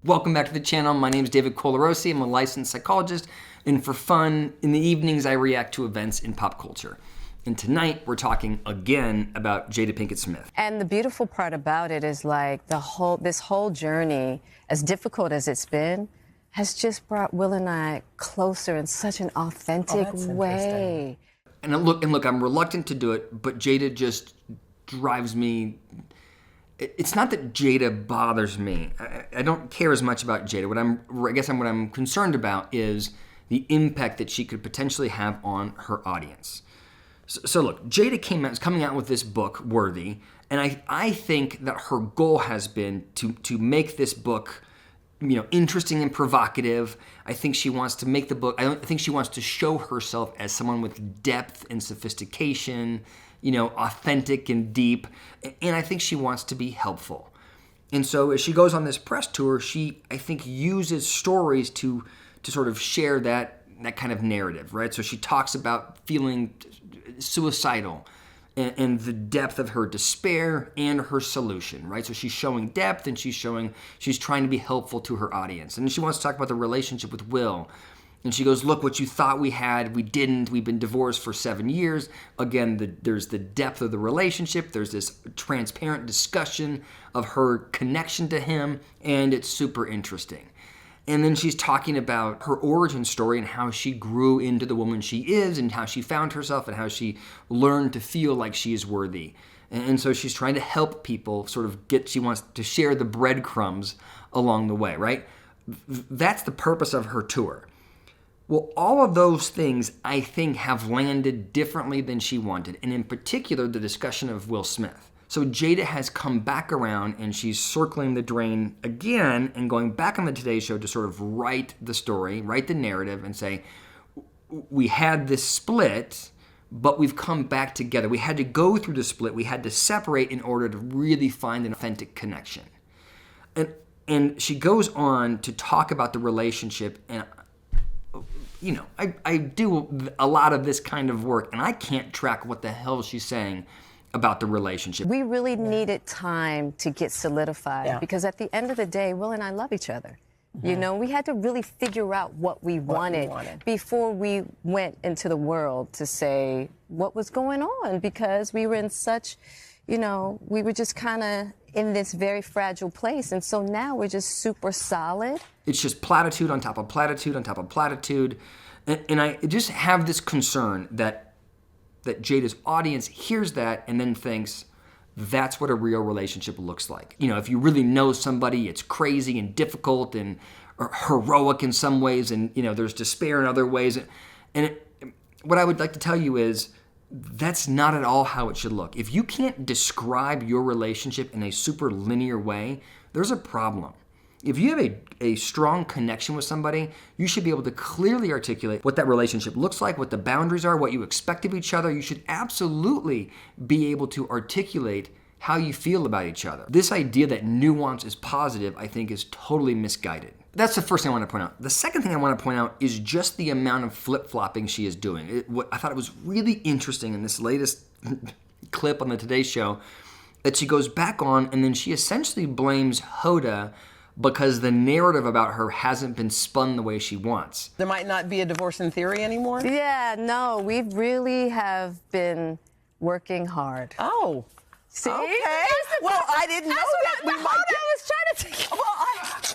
Welcome back to the channel. My name is DavidColarossiPhd. I'm a licensed psychologist, and for fun, in the evenings, I react to events in pop culture. And tonight, we're talking again about Jada Pinkett Smith. And the beautiful part about it is like this whole journey, as difficult as it's been, has just brought Will and I closer in such an authentic way. And look, I'm reluctant to do it, but Jada just drives me. It's not that Jada bothers me. I don't care as much about Jada. What I'm concerned about is the impact that she could potentially have on her audience. So look, Jada is coming out with this book, Worthy, and I think that her goal has been to make this book, interesting and provocative. I think she wants to make the book. I think she wants to show herself as someone with depth and sophistication, authentic and deep, and I think she wants to be helpful. And so as she goes on this press tour, she, I think, uses stories to sort of share that kind of narrative, right? So she talks about feeling suicidal and the depth of her despair and her solution, right? So she's showing depth and she's trying to be helpful to her audience. And she wants to talk about the relationship with Will. And she goes, look, what you thought we had, we didn't. We've been divorced for 7 years. Again, there's the depth of the relationship. There's this transparent discussion of her connection to him, and it's super interesting. And then she's talking about her origin story and how she grew into the woman she is and how she found herself and how she learned to feel like she is worthy. And so she's trying to help people she wants to share the breadcrumbs along the way, right? That's the purpose of her tour. Well, all of those things, I think, have landed differently than she wanted, and in particular, the discussion of Will Smith. So Jada has come back around, and she's circling the drain again and going back on the Today Show to sort of write the story, write the narrative, and say, we had this split, but we've come back together. We had to go through the split. We had to separate in order to really find an authentic connection. And she goes on to talk about the relationship, and I do a lot of this kind of work, and I can't track what the hell she's saying about the relationship. We really needed time to get solidified because at the end of the day, Will and I love each other. Mm-hmm. We had to really figure out what we wanted before we went into the world to say what was going on, because we were in such, we were just kind of in this very fragile place. And so now we're just super solid. It's just platitude on top of platitude on top of platitude. And I just have this concern that Jada's audience hears that and then thinks that's what a real relationship looks like. If you really know somebody, it's crazy and difficult and heroic in some ways, and there's despair in other ways. What I would like to tell you is that's not at all how it should look. If you can't describe your relationship in a super linear way, there's a problem. If you have a strong connection with somebody, you should be able to clearly articulate what that relationship looks like, what the boundaries are, what you expect of each other. You should absolutely be able to articulate how you feel about each other. This idea that nuance is positive, I think, is totally misguided. That's the first thing I want to point out. The second thing I want to point out is just the amount of flip-flopping she is doing. I thought it was really interesting in this latest clip on the Today Show that she goes back on and then she essentially blames Hoda because the narrative about her hasn't been spun the way she wants. There might not be a divorce in theory anymore? Yeah, no, we really have been working hard. Oh. See? Okay. Well, I didn't know that. We might I was trying to Well,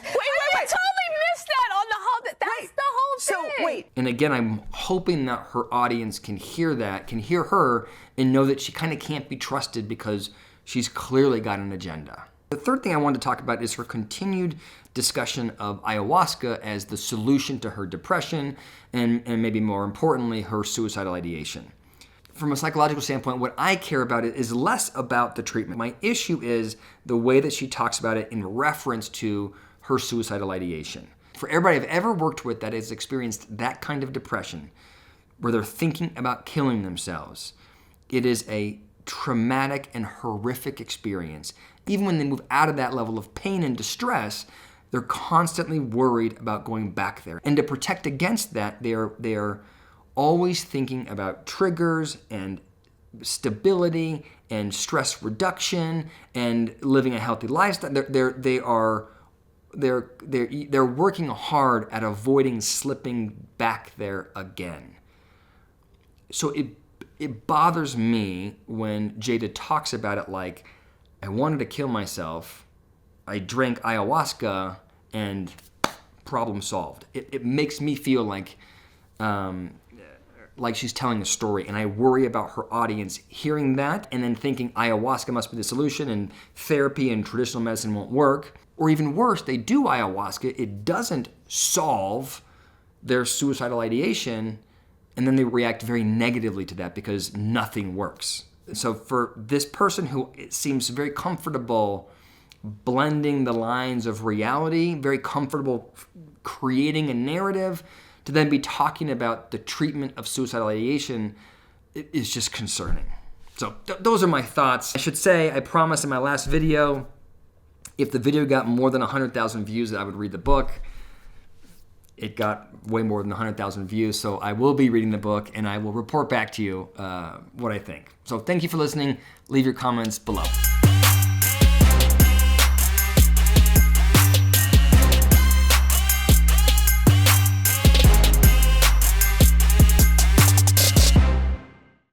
wait. Totally missed that on the whole. That's the whole thing. So, wait. And again, I'm hoping that her audience can hear her, and know that she kind of can't be trusted because she's clearly got an agenda. The third thing I wanted to talk about is her continued discussion of ayahuasca as the solution to her depression and maybe more importantly, her suicidal ideation. From a psychological standpoint, what I care about it is less about the treatment. My issue is the way that she talks about it in reference to her suicidal ideation. For everybody I've ever worked with that has experienced that kind of depression, where they're thinking about killing themselves, it is a traumatic and horrific experience. Even when they move out of that level of pain and distress, they're constantly worried about going back there. And to protect against that, they are always thinking about triggers and stability and stress reduction and living a healthy lifestyle. They are they're working hard at avoiding slipping back there again. So it bothers me when Jada talks about it like, I wanted to kill myself, I drank ayahuasca, and problem solved. It makes me feel like she's telling a story, and I worry about her audience hearing that and then thinking ayahuasca must be the solution and therapy and traditional medicine won't work. Or even worse, they do ayahuasca, it doesn't solve their suicidal ideation, and then they react very negatively to that because nothing works. So for this person who seems very comfortable blending the lines of reality, very comfortable creating a narrative, to then be talking about the treatment of suicidal ideation is just concerning. So those are my thoughts. I should say, I promised in my last video, if the video got more than 100,000 views, that I would read the book. It got way more than 100,000 views, so I will be reading the book, and I will report back to you what I think. So thank you for listening. Leave your comments below.